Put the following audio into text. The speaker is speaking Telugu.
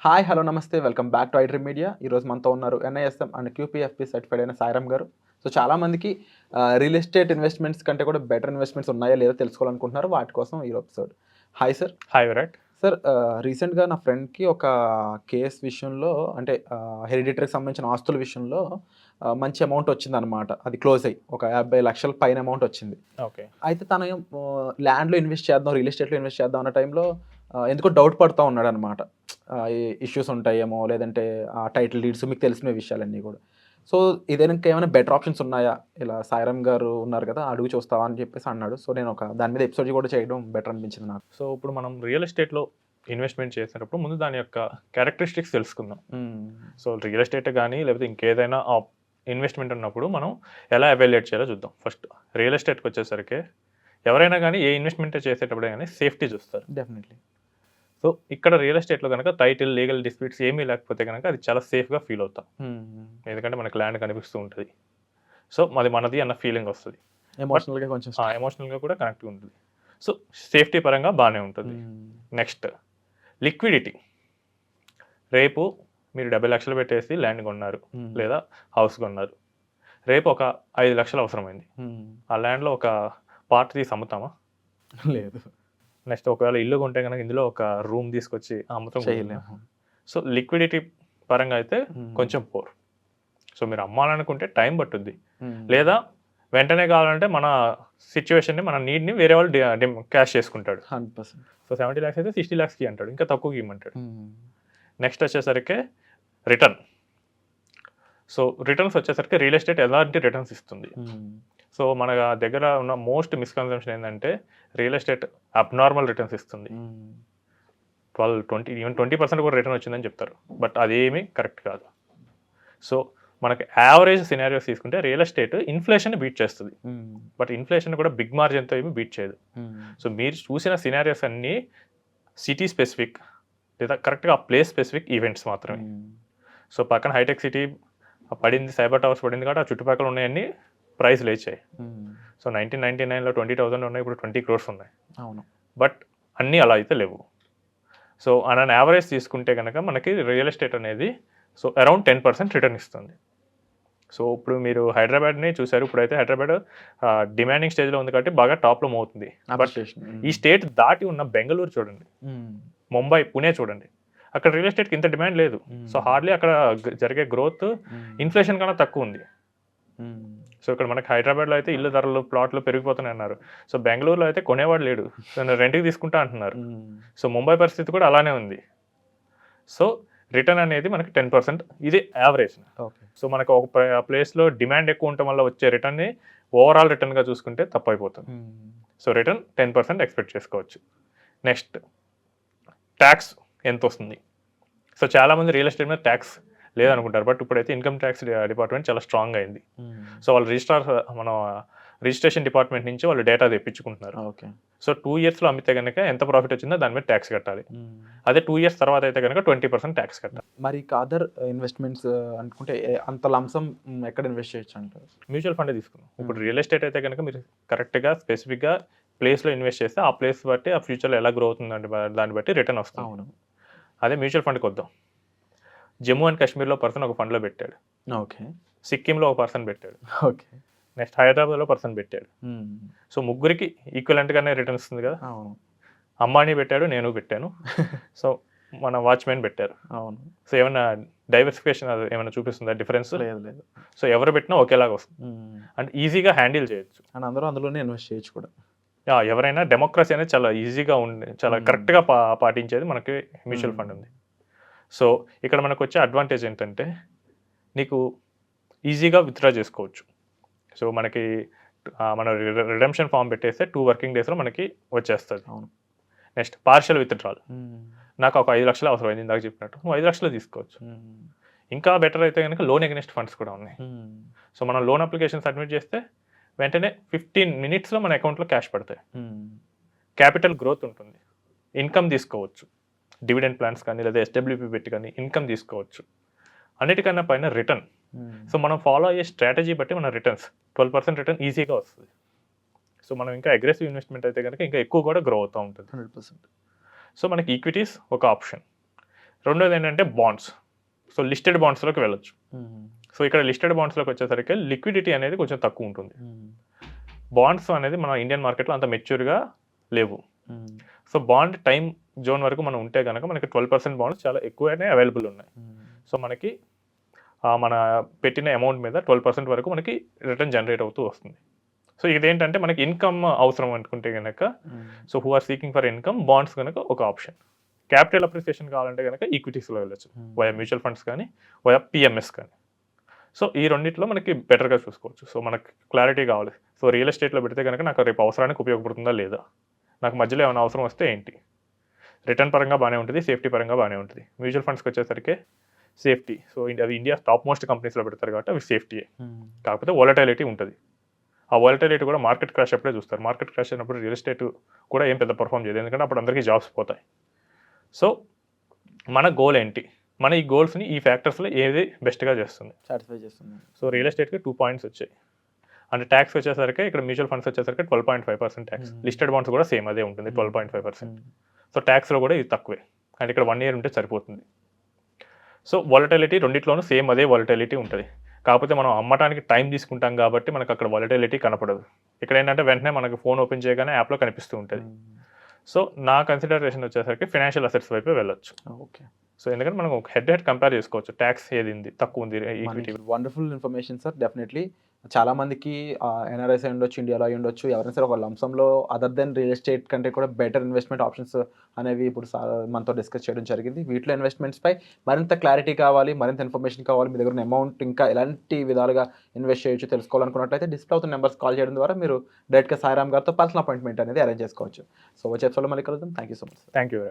హాయ్ హలో నమస్తే welcome back to iDream media. ఈరోజు మనతో ఉన్నారు ఎన్ఐఎస్ఎం అండ్ క్యూపీఎఫ్పి సర్టిఫైడ్ అయిన సాయిరామ్ గారు. సో చాలామందికి రియల్ ఎస్టేట్ ఇన్వెస్ట్మెంట్స్ కంటే కూడా బెటర్ ఇన్వెస్ట్మెంట్స్ ఉన్నాయా లేదో తెలుసుకోవాలనుకుంటున్నారు. వాటి కోసం ఈ episode. Hi sir. Hi Virat. Sir, రీసెంట్గా నా ఫ్రెండ్కి ఒక కేస్ విషయంలో అంటే హెరిడిటరీకి సంబంధించిన ఆస్తుల విషయంలో మంచి అమౌంట్ వచ్చిందనమాట. అది క్లోజ్ అయ్యి ఒక 50 లక్షల పైన అమౌంట్ వచ్చింది. ఓకే. అయితే తన ల్యాండ్లో ఇన్వెస్ట్ చేద్దాం, రియల్ ఎస్టేట్లో ఇన్వెస్ట్ చేద్దాం అన్న టైంలో ఎందుకో డౌట్ పడుతూ ఉన్నాడు అనమాట. ఇష్యూస్ ఉంటాయేమో, లేదంటే ఆ టైటిల్ డీడ్స్ మీకు తెలిసిన విషయాలన్నీ కూడా. సో ఇదే ఇంకా ఏమైనా బెటర్ ఆప్షన్స్ ఉన్నాయా, ఇలా సాయిరామ్ గారు ఉన్నారు కదా అడుగు చూస్తావా అని చెప్పేసి అన్నాడు. సో నేను ఒక దాని మీద ఎపిసోడ్ కూడా చేయడం బెటర్ అనిపించింది నాకు. సో ఇప్పుడు మనం రియల్ ఎస్టేట్లో ఇన్వెస్ట్మెంట్ చేసేటప్పుడు ముందు దాని యొక్క క్యారెక్టరిస్టిక్స్ తెలుసుకుందాం. సో రియల్ ఎస్టేట్ కానీ లేకపోతే ఇంకేదైనా ఇన్వెస్ట్మెంట్ ఉన్నప్పుడు మనం ఎలా ఎవాల్యుయేట్ చేయాలో చూద్దాం. ఫస్ట్ రియల్ ఎస్టేట్కి వచ్చేసరికి ఎవరైనా కానీ ఏ ఇన్వెస్ట్మెంట్ చేసేటప్పుడు కానీ సేఫ్టీ చూస్తారు. డెఫినెట్లీ. సో ఇక్కడ రియల్ ఎస్టేట్లో కనుక టైటిల్, లీగల్ డిస్ప్యూట్స్ ఏమీ లేకపోతే కనుక అది చాలా సేఫ్గా ఫీల్ అవుతాం. ఎందుకంటే మనకి ల్యాండ్ కనిపిస్తూ ఉంటుంది. సో అది మనది అన్న ఫీలింగ్ వస్తుంది. ఎమోషనల్గా కొంచెం ఎమోషనల్గా కూడా కనెక్ట్గా ఉంటుంది. సో సేఫ్టీ పరంగా బాగానే ఉంటుంది. Next liquidity. రేపు మీరు 70 లక్షలు పెట్టేసి ల్యాండ్ కొన్నారు లేదా హౌస్ కొన్నారు. రేపు ఒక 5 లక్షలు అవసరమైంది. ఆ ల్యాండ్లో ఒక పార్ట్ తీసి అమ్ముతామా? లేదు. నెక్స్ట్ ఒకవేళ ఇల్లు కొంటే కనుక ఇందులో ఒక రూమ్ తీసుకొచ్చి అమ్ముతాం. చేయలేము. సో లిక్విడిటీ పరంగా అయితే కొంచెం పోర్. సో మీరు అమ్మాలనుకుంటే టైం పట్టుద్ది, లేదా వెంటనే కావాలంటే మన సిచ్యువేషన్ని, మన నీడ్ని వేరే వాళ్ళు క్యాష్ చేసుకుంటాడు. 100%. సో 70 లాక్స్ అయితే 60 లాక్స్కి అంటాడు, ఇంకా తక్కువకి ఇవ్వమంటాడు. నెక్స్ట్ వచ్చేసరికి రిటర్న్. సో రిటర్న్స్ వచ్చేసరికి రియల్ ఎస్టేట్ ఎలాంటి రిటర్న్స్ ఇస్తుంది? సో మన దగ్గర ఉన్న మోస్ట్ మిస్కన్సెప్షన్ ఏంటంటే రియల్ ఎస్టేట్ అబ్నార్మల్ రిటర్న్స్ ఇస్తుంది. 12, 20, ఈవెన్ 20% కూడా రిటర్న్ వచ్చిందని చెప్తారు. బట్ అదేమీ కరెక్ట్ కాదు. సో మనకి యావరేజ్ సినారియోస్ తీసుకుంటే రియల్ ఎస్టేట్ ఇన్ఫ్లేషన్ బీట్ చేస్తుంది. బట్ ఇన్ఫ్లేషన్ కూడా బిగ్ మార్జిన్తో ఏమి బీట్ చేయదు. సో మీరు చూసిన సినారియోస్ అన్నీ సిటీ స్పెసిఫిక్ లేదా కరెక్ట్గా ఆ ప్లేస్ స్పెసిఫిక్ ఈవెంట్స్ మాత్రమే. సో పక్కన హైటెక్ సిటీ పడింది, సైబర్ టవర్స్ పడింది కాబట్టి ఆ చుట్టుపక్కల ఉన్నాయన్నీ ప్రైస్ లేచాయి. సో 1999లో 20,000 ఉన్నాయి, ఇప్పుడు 20 crores ఉన్నాయి. అవును. బట్ అన్నీ అలా అయితే లేవు. సో అన్ యావరేజ్ తీసుకుంటే కనుక మనకి రియల్ ఎస్టేట్ అనేది సో అరౌండ్ 10% రిటర్న్ ఇస్తుంది. సో ఇప్పుడు మీరు హైదరాబాద్ని చూసారు. ఇప్పుడైతే హైదరాబాద్ డిమాండింగ్ స్టేజ్లో ఉంది కాబట్టి బాగా టాప్లో మోగుతుంది. బట్ ఈ స్టేట్ దాటి ఉన్న బెంగళూరు చూడండి, ముంబై, పుణే చూడండి, అక్కడ రియల్ ఎస్టేట్కి ఇంత డిమాండ్ లేదు. సో హార్డ్లీ అక్కడ జరిగే గ్రోత్ ఇన్ఫ్లేషన్ కన్నా తక్కువ ఉంది. సో ఇక్కడ మనకి హైదరాబాద్లో అయితే ఇల్లు ధరలు, ప్లాట్లు పెరిగిపోతున్నాయి అన్నారు. సో బెంగళూరులో అయితే కొనేవాడు లేడు, రెంట్కి తీసుకుంటా అంటున్నారు. సో ముంబై పరిస్థితి కూడా అలానే ఉంది. సో రిటర్న్ అనేది మనకి 10%, ఇది యావరేజ్. సో మనకు ఒక ప్లేస్లో డిమాండ్ ఎక్కువ ఉండటం వల్ల వచ్చే రిటర్న్ని ఓవరాల్ రిటర్న్గా చూసుకుంటే తప్పు అయిపోతుంది. సో రిటర్న్ 10% ఎక్స్పెక్ట్ చేసుకోవచ్చు. నెక్స్ట్ ట్యాక్స్ ఎంత వస్తుంది? సో చాలామంది రియల్ ఎస్టేట్ మీద ట్యాక్స్ లేదనుకుంటారు. బట్ ఇప్పుడైతే ఇన్కమ్ ట్యాక్స్ డిపార్ట్మెంట్ చాలా స్ట్రాంగ్ అయింది. సో వాళ్ళు మన రిజిస్ట్రేషన్ డిపార్ట్మెంట్ నుంచి వాళ్ళు డేటా తెప్పించుకుంటున్నారు. సో 2 yearsలో అమ్మితే కనుక ఎంత ప్రాఫిట్ వచ్చిందో దాని మీద ట్యాక్స్ కట్టాలి. అదే 2 years తర్వాత అయితే కనుక 20% ట్యాక్స్ కట్టాలి. మరి అదర్ ఇన్వెస్ట్మెంట్స్ అనుకుంటే అంత లంసం ఎక్కడ ఇన్వెస్ట్ చేయొచ్చు అంటారు? మ్యూచువల్ ఫండ్ తీసుకున్నాం. ఇప్పుడు రియల్ ఎస్టేట్ అయితే కనుక మీరు కరెక్ట్గా స్పెసిఫిక్గా ప్లేస్లో ఇన్వెస్ట్ చేస్తే ఆ ప్లేస్ బట్టి ఆ ఫ్యూచర్లో ఎలా గ్రో అవుతుందంటే దాన్ని బట్టి రిటర్న్ వస్తుంది. అవును. అదే మ్యూచువల్ ఫండ్కి వద్దాం. జమ్మూ అండ్ కాశ్మీర్లో పర్సన్ ఒక ఫండ్లో పెట్టాడు. ఓకే. సిక్కింలో ఒక పర్సన్ పెట్టాడు. ఓకే. నెక్స్ట్ హైదరాబాద్లో పర్సన్ పెట్టాడు. సో ముగ్గురికి ఈక్వలెంట్గానే రిటర్న్ వస్తుంది కదా. అవును. అంబానీ పెట్టాడు, నేను పెట్టాను. సో మన వాచ్మెన్ పెట్టారు. అవును. సో ఏమైనా డైవర్సిఫికేషన్ ఏమైనా చూపిస్తుందా డిఫరెన్స్? లేదు. సో ఎవరు పెట్టినా ఒకేలాగా వస్తుంది. అంటే ఈజీగా హ్యాండిల్ చేయొచ్చు అండ్ అందరూ అందులోనే ఇన్వెస్ట్ చేయొచ్చు కూడా. ఎవరైనా డెమోక్రసీ అనేది చాలా ఈజీగా ఉండి చాలా కరెక్ట్గా పాటించేది మనకి మ్యూచువల్ ఫండ్ ఉంది. సో ఇక్కడ మనకు వచ్చే అడ్వాంటేజ్ ఏంటంటే నీకు ఈజీగా విత్డ్రా చేసుకోవచ్చు. సో మనకి మన రిడెంప్షన్ ఫామ్ పెట్టేస్తే 2 working daysలో మనకి వచ్చేస్తుంది. అవును. Next partial withdrawal. నాకు ఒక 5 లక్షలు అవసరమైంది ఇందాక చెప్పినట్టు, నువ్వు 5 లక్షలు తీసుకోవచ్చు. ఇంకా బెటర్ అయితే కనుక లోన్ ఎగ్నెస్ట్ ఫండ్స్ కూడా ఉన్నాయి. సో మనం లోన్ అప్లికేషన్ సబ్మిట్ చేస్తే వెంటనే 15 minutesలో మన అకౌంట్లో క్యాష్ పడతాయి. క్యాపిటల్ గ్రోత్ ఉంటుంది, ఇన్కమ్ తీసుకోవచ్చు, డివిడెండ్ ప్లాన్స్ కానీ లేదా ఎస్డబ్ల్యూపీ పెట్టి కానీ ఇన్కమ్ తీసుకోవచ్చు. అన్నిటికన్నా పైన రిటర్న్. సో మనం ఫాలో అయ్యే స్ట్రాటజీ బట్టి మన రిటర్న్స్ 12% రిటర్న్ ఈజీగా వస్తుంది. సో మనం ఇంకా అగ్రెసివ్ ఇన్వెస్ట్మెంట్ అయితే కనుక ఇంకా ఎక్కువ కూడా గ్రో అవుతూ ఉంటుంది. 100%. సో మనకి ఈక్విటీస్ ఒక ఆప్షన్. రెండోది ఏంటంటే బాండ్స్. సో లిస్టెడ్ బాండ్స్లోకి వెళ్ళొచ్చు. సో ఇక్కడ లిస్టెడ్ బాండ్స్లోకి వచ్చేసరికి లిక్విడిటీ అనేది కొంచెం తక్కువ ఉంటుంది. బాండ్స్ అనేది మన ఇండియన్ మార్కెట్లో అంత మెచ్యూర్గా లేవు. సో బాండ్ టైం జోన్ వరకు మనం ఉంటే కనుక మనకి 12% బాండ్స్ చాలా ఎక్కువనే అవైలబుల్ ఉన్నాయి. సో మనకి మన పెట్టిన అమౌంట్ మీద 12% వరకు మనకి రిటర్న్ జనరేట్ అవుతూ వస్తుంది. సో ఇదేంటంటే మనకి ఇన్కమ్ అవసరం అనుకుంటే కనుక so who are seeking for income bonds కనుక ఒక ఆప్షన్. క్యాపిటల్ అప్రిసియేషన్ కావాలంటే కనుక ఈక్విటీస్లో వెళ్ళచ్చు, వయా మ్యూచువల్ ఫండ్స్ కానీ వయా పిఎంఎస్ కానీ. సో ఈ రెండిట్లో మనకి బెటర్గా చూసుకోవచ్చు. సో మనకి క్లారిటీ కావాలి. సో రియల్ ఎస్టేట్లో పెడితే కనుక నాకు రేపు అవసరానికి ఉపయోగపడుతుందా లేదా, నాకు మధ్యలో ఏమైనా అవసరం వస్తే ఏంటి, రిటర్న్ పరంగా బాగానే ఉంటుంది, సేఫ్టీ పరంగా బాగానే ఉంటుంది. మ్యూచువల్ ఫండ్స్కి వచ్చేసరికి సేఫ్టీ. సో అవి ఇండియా టాప్ మోస్ట్ కంపెనీస్లో పెడతారు కాబట్టి అవి సేఫ్టీయే, కాకపోతే వాలటైలిటీ ఉంటుంది. ఆ వాలటైలిటీ కూడా మార్కెట్ క్రాష్ అప్పుడే చూస్తారు. మార్కెట్ క్రాష్ అయినప్పుడు రియల్ ఎస్టేట్ కూడా ఏం పెద్ద పర్ఫామ్ చేయదు, ఎందుకంటే అప్పుడు అందరికీ జాబ్స్ పోతాయి. సో మన గోల్ ఏంటి, మన ఈ గోల్స్ని ఈ ఫ్యాక్టర్స్లో ఏది బెస్ట్గా చేస్తుంది, సాటిస్ఫై చేస్తుంది. సో రియల్ ఎస్టేట్కి 2 పాయింట్స్ వచ్చాయి. అంటే ట్యాక్స్ వచ్చేసరికి ఇక్కడ మ్యూచువల్ ఫండ్స్ వచ్చేసరికి 12.5% ట్యాక్స్, లిస్టెడ్ బాండ్స్ కూడా సేమ్ అదే ఉంటుంది 12.5%. సో ట్యాక్స్లో కూడా ఇది తక్కువే, అంటే ఇక్కడ 1 ఇయర్ ఉంటే సరిపోతుంది. సో వాలటైలిటీ రెండిట్లోనూ సేమ్ అదే వాలటైలిటీ ఉంటుంది, కాకపోతే మనం అమ్మటానికి టైం తీసుకుంటాం కాబట్టి మనకు అక్కడ వాలటైలిటీ కనపడదు. ఇక్కడ ఏంటంటే వెంటనే మనకు ఫోన్ ఓపెన్ చేయగానే యాప్లో కనిపిస్తూ ఉంటుంది. సో నా కన్సిడరేషన్ వచ్చేసరికి ఫైనాన్షియల్ అసెట్స్ వైపే వెళ్ళొచ్చు. ఓకే. సో ఎందుకంటే మనం హెడ్ కంపేర్ చేసుకోవచ్చు, ట్యాక్స్ ఏది ఉంది తక్కువ ఉంది, equity. Wonderful information sir. Definitely చాలా మందికి ఎన్ఆర్ఐస్ అయి ఉండొచ్చు, ఇండియాలో అయి ఉండొచ్చు, ఎవరైనా సరే ఒక లంసంలో అదర్ దెన్ రియల్ ఎస్టేట్ కంటే కూడా బెటర్ ఇన్వెస్ట్మెంట్ ఆప్షన్స్ అనేవి ఇప్పుడు మనతో డిస్కస్ చేయడం జరిగింది. వీటిలో ఇన్వెస్ట్మెంట్స్పై మరింత క్లారిటీ కావాలి, మరింత ఇన్ఫర్మేషన్ కావాలి, మీ దగ్గర ఉన్న అమౌంట్ ఇంకా ఎలాంటి విధాలుగా ఇన్వెస్ట్ చేయొచ్చు తెలుసుకోవాలనుకున్నట్లయితే డిస్ప్లే అవుతున్న నెంబర్స్ కాల్ చేయడం ద్వారా మీరు డైరెక్ట్గా సాయిరామ్ గారితో పర్సనల్ అపాయింట్మెంట్ అనేది అరేంజ్ చేసుకోవచ్చు. సో వచ్చే ఎపిసోడ్లో మళ్ళీ కలుద్దాం. Thank you so much. Thank you.